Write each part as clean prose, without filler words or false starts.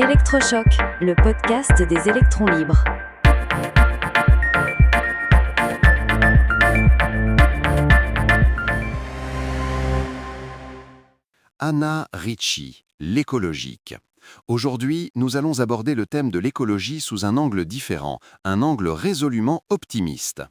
Électrochoc, le podcast des électrons libres. Anna Ricci, l'écologique. Aujourd'hui, nous allons aborder le thème de l'écologie sous un angle différent, un angle résolument optimiste.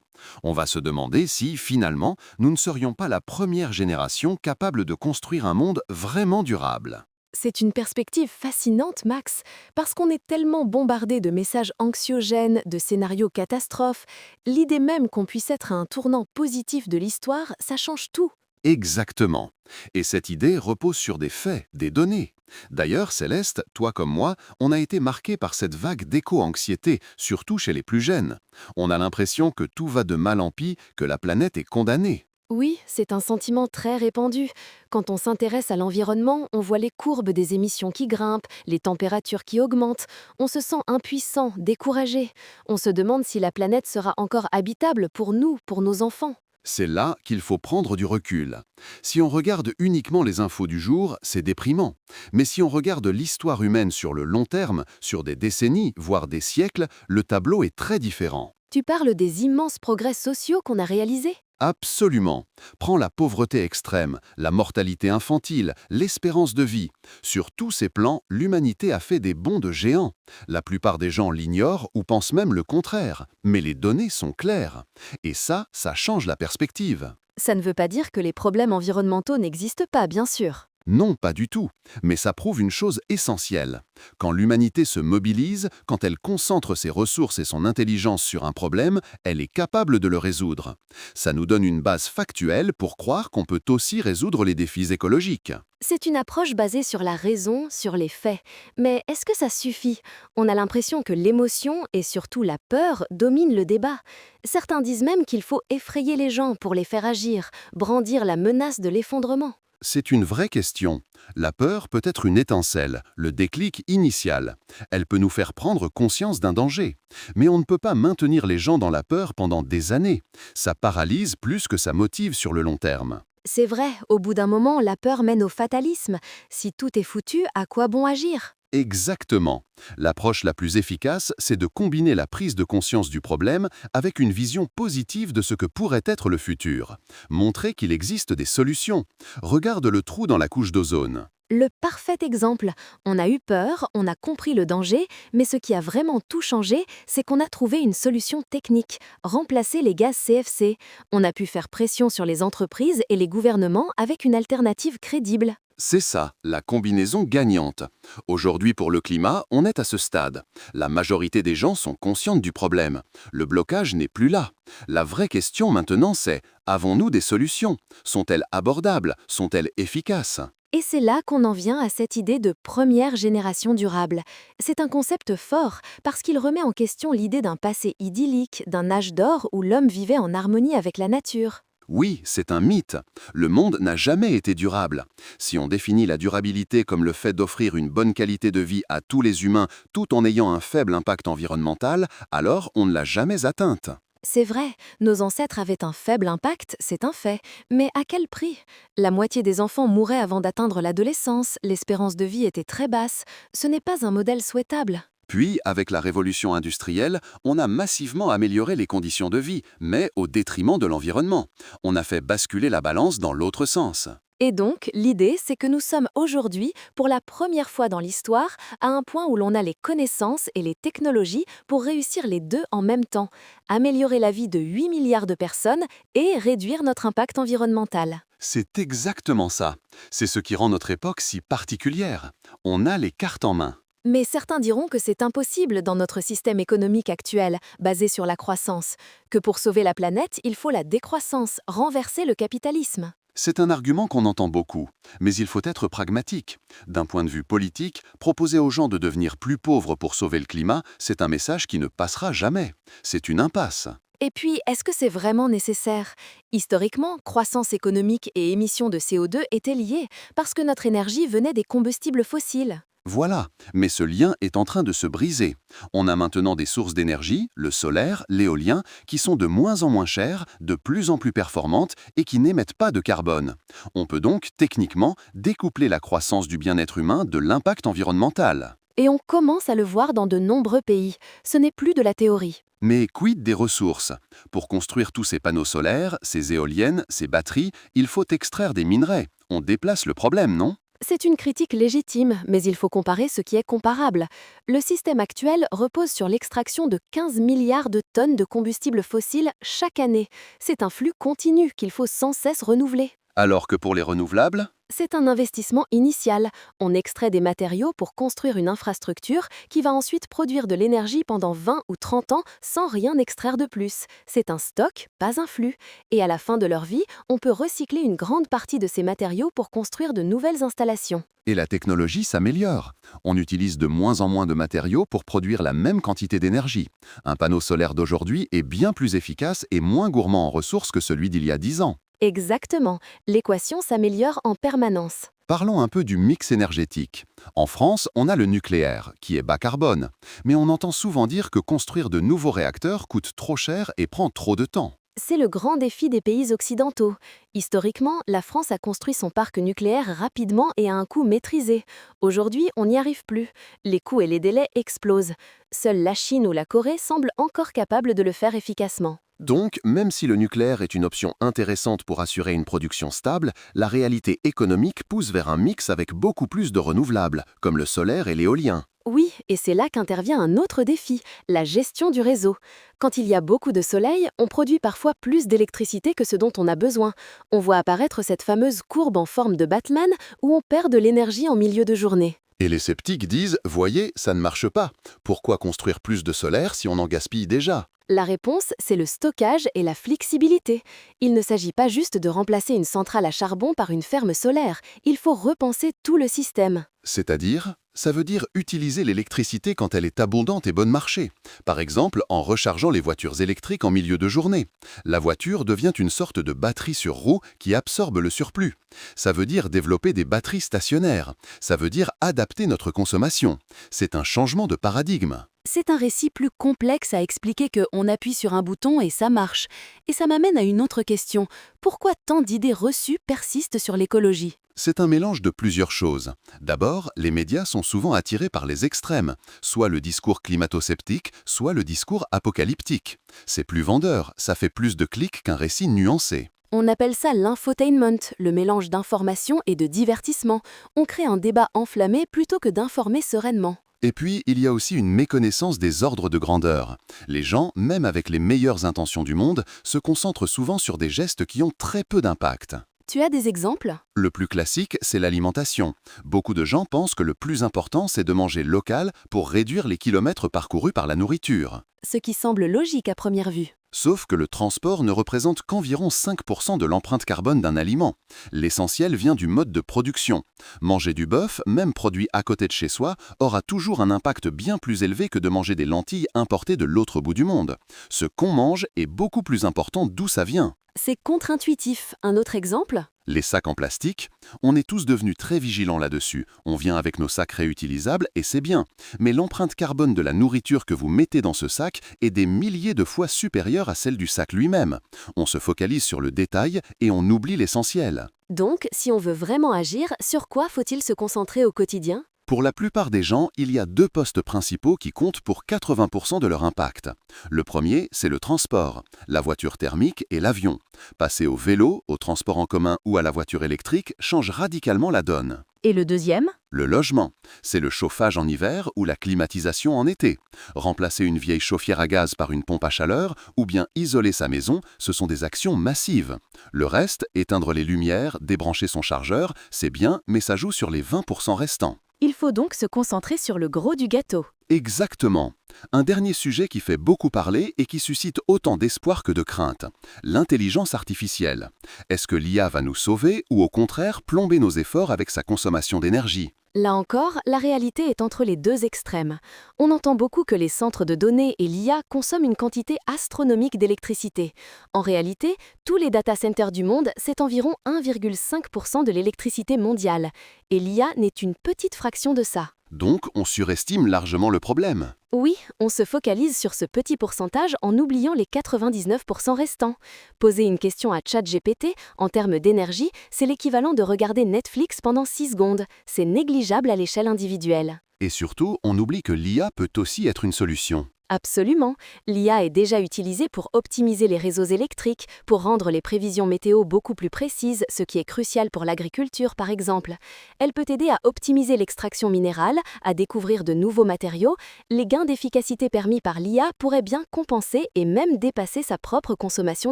On va se demander si, finalement, nous ne serions pas la première génération capable de construire un monde vraiment durable. C'est une perspective fascinante, Max, parce qu'on est tellement bombardé de messages anxiogènes, de scénarios catastrophes. L'idée même qu'on puisse être à un tournant positif de l'histoire, ça change tout. Exactement. Et cette idée repose sur des faits, des données. D'ailleurs, Céleste, toi comme moi, on a été marqués par cette vague d'éco-anxiété, surtout chez les plus jeunes. On a l'impression que tout va de mal en pis, que la planète est condamnée. Oui, c'est un sentiment très répandu. Quand on s'intéresse à l'environnement, on voit les courbes des émissions qui grimpent, les températures qui augmentent. On se sent impuissant, découragé. On se demande si la planète sera encore habitable pour nous, pour nos enfants. C'est là qu'il faut prendre du recul. Si on regarde uniquement les infos du jour, c'est déprimant. Mais si on regarde l'histoire humaine sur le long terme, sur des décennies, voire des siècles, le tableau est très différent. Tu parles des immenses progrès sociaux qu'on a réalisés ? Absolument. Prends la pauvreté extrême, la mortalité infantile, l'espérance de vie. Sur tous ces plans, l'humanité a fait des bonds de géants. La plupart des gens l'ignorent ou pensent même le contraire. Mais les données sont claires. Et ça change la perspective. Ça ne veut pas dire que les problèmes environnementaux n'existent pas, bien sûr. Non, pas du tout. Mais ça prouve une chose essentielle. Quand l'humanité se mobilise, quand elle concentre ses ressources et son intelligence sur un problème, elle est capable de le résoudre. Ça nous donne une base factuelle pour croire qu'on peut aussi résoudre les défis écologiques. C'est une approche basée sur la raison, sur les faits. Mais est-ce que ça suffit ? On a l'impression que l'émotion et surtout la peur dominent le débat. Certains disent même qu'il faut effrayer les gens pour les faire agir, brandir la menace de l'effondrement. C'est une vraie question. La peur peut être une étincelle, le déclic initial. Elle peut nous faire prendre conscience d'un danger. Mais on ne peut pas maintenir les gens dans la peur pendant des années. Ça paralyse plus que ça motive sur le long terme. C'est vrai, au bout d'un moment, la peur mène au fatalisme. Si tout est foutu, à quoi bon agir ? Exactement. L'approche la plus efficace, c'est de combiner la prise de conscience du problème avec une vision positive de ce que pourrait être le futur. Montrer qu'il existe des solutions. Regarde le trou dans la couche d'ozone. Le parfait exemple. On a eu peur, on a compris le danger, mais ce qui a vraiment tout changé, c'est qu'on a trouvé une solution technique, remplacer les gaz CFC. On a pu faire pression sur les entreprises et les gouvernements avec une alternative crédible. C'est ça, la combinaison gagnante. Aujourd'hui, pour le climat, on est à ce stade. La majorité des gens sont conscientes du problème. Le blocage n'est plus là. La vraie question maintenant, c'est, avons-nous des solutions ? Sont-elles abordables ? Sont-elles efficaces ? Et c'est là qu'on en vient à cette idée de première génération durable. C'est un concept fort parce qu'il remet en question l'idée d'un passé idyllique, d'un âge d'or où l'homme vivait en harmonie avec la nature. Oui, c'est un mythe. Le monde n'a jamais été durable. Si on définit la durabilité comme le fait d'offrir une bonne qualité de vie à tous les humains tout en ayant un faible impact environnemental, alors on ne l'a jamais atteinte. C'est vrai, nos ancêtres avaient un faible impact, c'est un fait. Mais à quel prix ? La moitié des enfants mouraient avant d'atteindre l'adolescence, l'espérance de vie était très basse. Ce n'est pas un modèle souhaitable. Puis, avec la révolution industrielle, on a massivement amélioré les conditions de vie, mais au détriment de l'environnement. On a fait basculer la balance dans l'autre sens. Et donc, l'idée, c'est que nous sommes aujourd'hui, pour la première fois dans l'histoire, à un point où l'on a les connaissances et les technologies pour réussir les deux en même temps, améliorer la vie de 8 milliards de personnes et réduire notre impact environnemental. C'est exactement ça. C'est ce qui rend notre époque si particulière. On a les cartes en main. Mais certains diront que c'est impossible dans notre système économique actuel, basé sur la croissance, que pour sauver la planète, il faut la décroissance, renverser le capitalisme. C'est un argument qu'on entend beaucoup, mais il faut être pragmatique. D'un point de vue politique, proposer aux gens de devenir plus pauvres pour sauver le climat, c'est un message qui ne passera jamais. C'est une impasse. Et puis, est-ce que c'est vraiment nécessaire ? Historiquement, croissance économique et émissions de CO2 étaient liées, parce que notre énergie venait des combustibles fossiles. Voilà, mais ce lien est en train de se briser. On a maintenant des sources d'énergie, le solaire, l'éolien, qui sont de moins en moins chères, de plus en plus performantes et qui n'émettent pas de carbone. On peut donc, techniquement, découpler la croissance du bien-être humain de l'impact environnemental. Et on commence à le voir dans de nombreux pays. Ce n'est plus de la théorie. Mais quid des ressources? Pour construire tous ces panneaux solaires, ces éoliennes, ces batteries, il faut extraire des minerais. On déplace le problème, non? C'est une critique légitime, mais il faut comparer ce qui est comparable. Le système actuel repose sur l'extraction de 15 milliards de tonnes de combustibles fossiles chaque année. C'est un flux continu qu'il faut sans cesse renouveler. Alors que pour les renouvelables? C'est un investissement initial. On extrait des matériaux pour construire une infrastructure qui va ensuite produire de l'énergie pendant 20 ou 30 ans sans rien extraire de plus. C'est un stock, pas un flux. Et à la fin de leur vie, on peut recycler une grande partie de ces matériaux pour construire de nouvelles installations. Et la technologie s'améliore. On utilise de moins en moins de matériaux pour produire la même quantité d'énergie. Un panneau solaire d'aujourd'hui est bien plus efficace et moins gourmand en ressources que celui d'il y a 10 ans. Exactement. L'équation s'améliore en permanence. Parlons un peu du mix énergétique. En France, on a le nucléaire, qui est bas carbone. Mais on entend souvent dire que construire de nouveaux réacteurs coûte trop cher et prend trop de temps. C'est le grand défi des pays occidentaux. Historiquement, la France a construit son parc nucléaire rapidement et à un coût maîtrisé. Aujourd'hui, on n'y arrive plus. Les coûts et les délais explosent. Seule la Chine ou la Corée semblent encore capables de le faire efficacement. Donc, même si le nucléaire est une option intéressante pour assurer une production stable, la réalité économique pousse vers un mix avec beaucoup plus de renouvelables, comme le solaire et l'éolien. Oui, et c'est là qu'intervient un autre défi, la gestion du réseau. Quand il y a beaucoup de soleil, on produit parfois plus d'électricité que ce dont on a besoin. On voit apparaître cette fameuse courbe en forme de Batman où on perd de l'énergie en milieu de journée. Et les sceptiques disent « Voyez, ça ne marche pas. Pourquoi construire plus de solaire si on en gaspille déjà ?» La réponse, c'est le stockage et la flexibilité. Il ne s'agit pas juste de remplacer une centrale à charbon par une ferme solaire, il faut repenser tout le système. C'est-à-dire, ça veut dire utiliser l'électricité quand elle est abondante et bon marché. Par exemple, en rechargeant les voitures électriques en milieu de journée. La voiture devient une sorte de batterie sur roue qui absorbe le surplus. Ça veut dire développer des batteries stationnaires. Ça veut dire adapter notre consommation. C'est un changement de paradigme. C'est un récit plus complexe à expliquer que on appuie sur un bouton et ça marche. Et ça m'amène à une autre question. Pourquoi tant d'idées reçues persistent sur l'écologie ? C'est un mélange de plusieurs choses. D'abord, les médias sont souvent attirés par les extrêmes, soit le discours climato-sceptique, soit le discours apocalyptique. C'est plus vendeur, ça fait plus de clics qu'un récit nuancé. On appelle ça l'infotainment, le mélange d'information et de divertissement. On crée un débat enflammé plutôt que d'informer sereinement. Et puis, il y a aussi une méconnaissance des ordres de grandeur. Les gens, même avec les meilleures intentions du monde, se concentrent souvent sur des gestes qui ont très peu d'impact. Tu as des exemples ? Le plus classique, c'est l'alimentation. Beaucoup de gens pensent que le plus important, c'est de manger local pour réduire les kilomètres parcourus par la nourriture. Ce qui semble logique à première vue. Sauf que le transport ne représente qu'environ 5% de l'empreinte carbone d'un aliment. L'essentiel vient du mode de production. Manger du bœuf, même produit à côté de chez soi, aura toujours un impact bien plus élevé que de manger des lentilles importées de l'autre bout du monde. Ce qu'on mange est beaucoup plus important d'où ça vient. C'est contre-intuitif. Un autre exemple ? Les sacs en plastique, on est tous devenus très vigilants là-dessus. On vient avec nos sacs réutilisables et c'est bien. Mais l'empreinte carbone de la nourriture que vous mettez dans ce sac est des milliers de fois supérieure à celle du sac lui-même. On se focalise sur le détail et on oublie l'essentiel. Donc, si on veut vraiment agir, sur quoi faut-il se concentrer au quotidien ? Pour la plupart des gens, il y a deux postes principaux qui comptent pour 80% de leur impact. Le premier, c'est le transport, la voiture thermique et l'avion. Passer au vélo, au transport en commun ou à la voiture électrique change radicalement la donne. Et le deuxième ? Le logement, c'est le chauffage en hiver ou la climatisation en été. Remplacer une vieille chauffière à gaz par une pompe à chaleur ou bien isoler sa maison, ce sont des actions massives. Le reste, éteindre les lumières, débrancher son chargeur, c'est bien, mais ça joue sur les 20% restants. Il faut donc se concentrer sur le gros du gâteau. Exactement. Un dernier sujet qui fait beaucoup parler et qui suscite autant d'espoir que de crainte. L'intelligence artificielle. Est-ce que l'IA va nous sauver ou au contraire plomber nos efforts avec sa consommation d'énergie ? Là encore, la réalité est entre les deux extrêmes. On entend beaucoup que les centres de données et l'IA consomment une quantité astronomique d'électricité. En réalité, tous les data centers du monde, c'est environ 1,5% de l'électricité mondiale. Et l'IA n'est une petite fraction de ça. Donc, on surestime largement le problème. Oui, on se focalise sur ce petit pourcentage en oubliant les 99% restants. Poser une question à ChatGPT, en termes d'énergie, c'est l'équivalent de regarder Netflix pendant 6 secondes. C'est négligeable à l'échelle individuelle. Et surtout, on oublie que l'IA peut aussi être une solution. Absolument. L'IA est déjà utilisée pour optimiser les réseaux électriques, pour rendre les prévisions météo beaucoup plus précises, ce qui est crucial pour l'agriculture par exemple. Elle peut aider à optimiser l'extraction minérale, à découvrir de nouveaux matériaux. Les gains d'efficacité permis par l'IA pourraient bien compenser et même dépasser sa propre consommation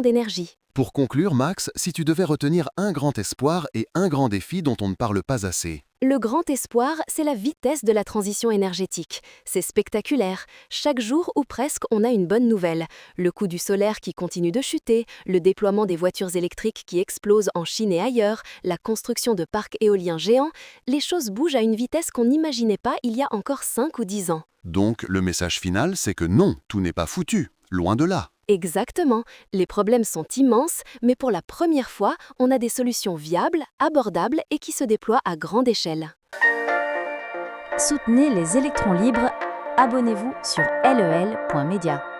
d'énergie. Pour conclure, Max, si tu devais retenir un grand espoir et un grand défi dont on ne parle pas assez. Le grand espoir, c'est la vitesse de la transition énergétique. C'est spectaculaire. Chaque jour ou presque, on a une bonne nouvelle. Le coût du solaire qui continue de chuter, le déploiement des voitures électriques qui explosent en Chine et ailleurs, la construction de parcs éoliens géants, les choses bougent à une vitesse qu'on n'imaginait pas il y a encore 5 ou 10 ans. Donc, le message final, c'est que non, tout n'est pas foutu. Loin de là. Exactement. Les problèmes sont immenses, mais pour la première fois, on a des solutions viables, abordables et qui se déploient à grande échelle. Soutenez les électrons libres. Abonnez-vous sur lel.media.